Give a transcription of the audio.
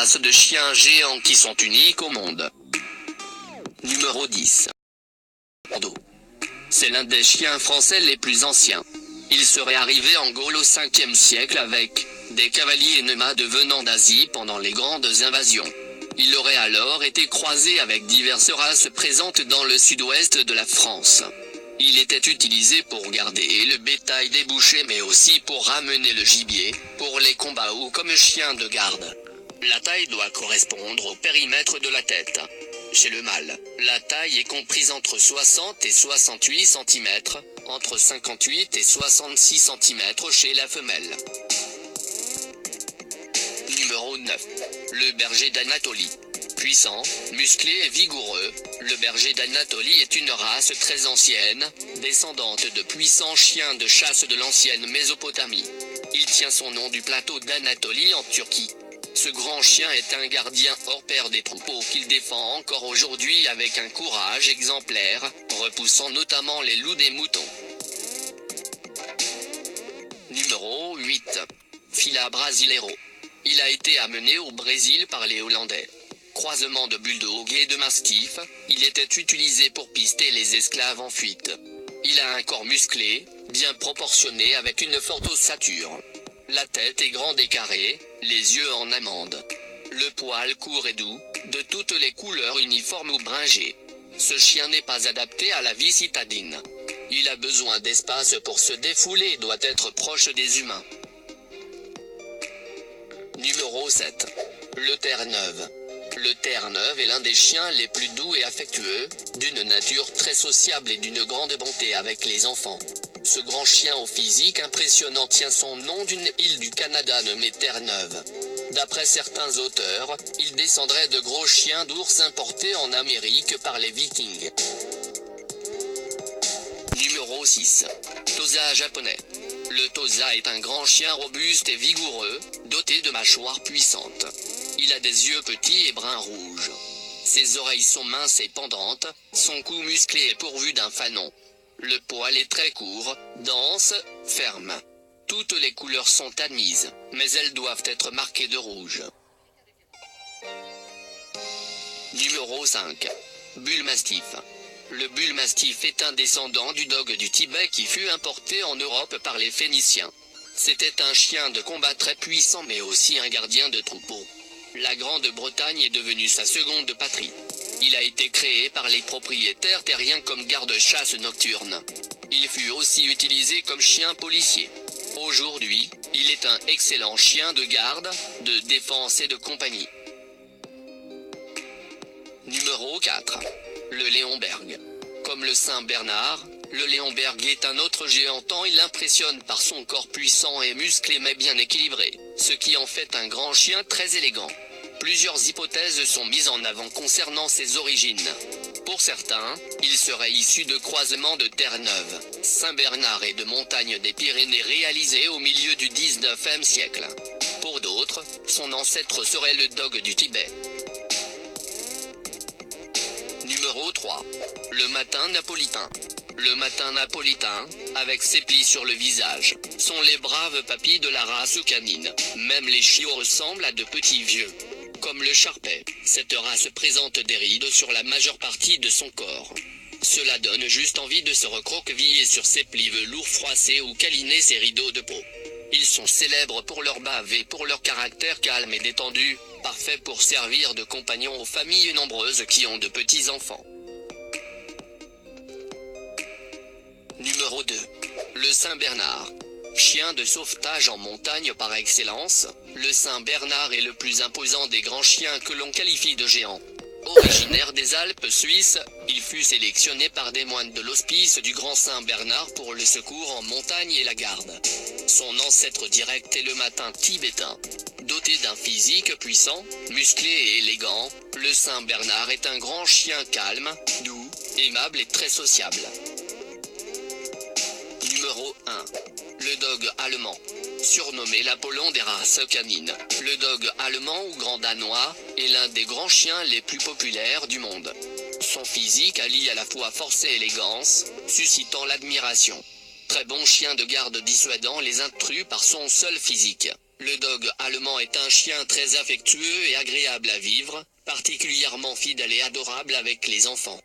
races de chiens géants qui sont uniques au monde. Numéro 10. Bordeaux. C'est l'un des chiens français les plus anciens. Il serait arrivé en Gaule au 5e siècle avec des cavaliers nomades venant d'Asie pendant les grandes invasions. Il aurait alors été croisé avec diverses races présentes dans le sud-ouest de la France. Il était utilisé pour garder le bétail des bouchers mais aussi pour ramener le gibier, pour les combats ou comme chien de garde. La taille doit correspondre au périmètre de la tête. Chez le mâle, la taille est comprise entre 60 et 68 cm, entre 58 et 66 cm chez la femelle. Numéro 9. Le berger d'Anatolie. Puissant, musclé et vigoureux, le berger d'Anatolie est une race très ancienne, descendante de puissants chiens de chasse de l'ancienne Mésopotamie. Il tient son nom du plateau d'Anatolie en Turquie. Ce grand chien est un gardien hors pair des troupeaux qu'il défend encore aujourd'hui avec un courage exemplaire, repoussant notamment les loups des moutons. Numéro 8. Fila Brasileiro. Il a été amené au Brésil par les Hollandais. Croisement de bulldog et de mastif, il était utilisé pour pister les esclaves en fuite. Il a un corps musclé, bien proportionné avec une forte ossature. La tête est grande et carrée, les yeux en amande. Le poil court et doux, de toutes les couleurs uniformes ou bringées. Ce chien n'est pas adapté à la vie citadine. Il a besoin d'espace pour se défouler et doit être proche des humains. Numéro 7. Le Terre-Neuve. Le Terre-Neuve est l'un des chiens les plus doux et affectueux, d'une nature très sociable et d'une grande bonté avec les enfants. Ce grand chien au physique impressionnant tient son nom d'une île du Canada nommée Terre-Neuve. D'après certains auteurs, il descendrait de gros chiens d'ours importés en Amérique par les Vikings. Numéro 6. Tosa japonais. Le Tosa est un grand chien robuste et vigoureux, doté de mâchoires puissantes. Il a des yeux petits et brun-rouge. Ses oreilles sont minces et pendantes, son cou musclé est pourvu d'un fanon. Le poil est très court, dense, ferme. Toutes les couleurs sont admises, mais elles doivent être marquées de rouge. Numéro 5. Bull Mastiff. Le Bull Mastiff est un descendant du dog du Tibet qui fut importé en Europe par les Phéniciens. C'était un chien de combat très puissant mais aussi un gardien de troupeau. La Grande-Bretagne est devenue sa seconde patrie. Il a été créé par les propriétaires terriens comme garde-chasse nocturne. Il fut aussi utilisé comme chien policier. Aujourd'hui, il est un excellent chien de garde, de défense et de compagnie. Numéro 4. Le Léonberg. Comme le Saint-Bernard, le Léonberg est un autre géant tant il impressionne par son corps puissant et musclé mais bien équilibré, ce qui en fait un grand chien très élégant. Plusieurs hypothèses sont mises en avant concernant ses origines. Pour certains, il serait issu de croisements de Terre-Neuve, Saint-Bernard et de montagnes des Pyrénées réalisés au milieu du 19e siècle. Pour d'autres, son ancêtre serait le dog du Tibet. Numéro 3. Le matin napolitain. Le matin napolitain, avec ses plis sur le visage, sont les braves papis de la race canine. Même les chiots ressemblent à de petits vieux. Comme le Charpais, cette race présente des rides sur la majeure partie de son corps. Cela donne juste envie de se recroqueviller sur ses plis velours froissés ou câliner ses rideaux de peau. Ils sont célèbres pour leur bave et pour leur caractère calme et détendu, parfait pour servir de compagnon aux familles nombreuses qui ont de petits enfants. Numéro 2. Le Saint-Bernard. Chien de sauvetage en montagne par excellence, le Saint-Bernard est le plus imposant des grands chiens que l'on qualifie de géants. Originaire des Alpes suisses, il fut sélectionné par des moines de l'hospice du Grand Saint-Bernard pour le secours en montagne et la garde. Son ancêtre direct est le matin tibétain. Doté d'un physique puissant, musclé et élégant, le Saint-Bernard est un grand chien calme, doux, aimable et très sociable. Numéro 1. Le dog allemand. Surnommé l'Apollon des races canines, le dog allemand ou grand danois est l'un des grands chiens les plus populaires du monde. Son physique allie à la fois force et élégance, suscitant l'admiration. très bon chien de garde dissuadant les intrus par son seul physique. Le dog allemand est un chien très affectueux et agréable à vivre, particulièrement fidèle et adorable avec les enfants.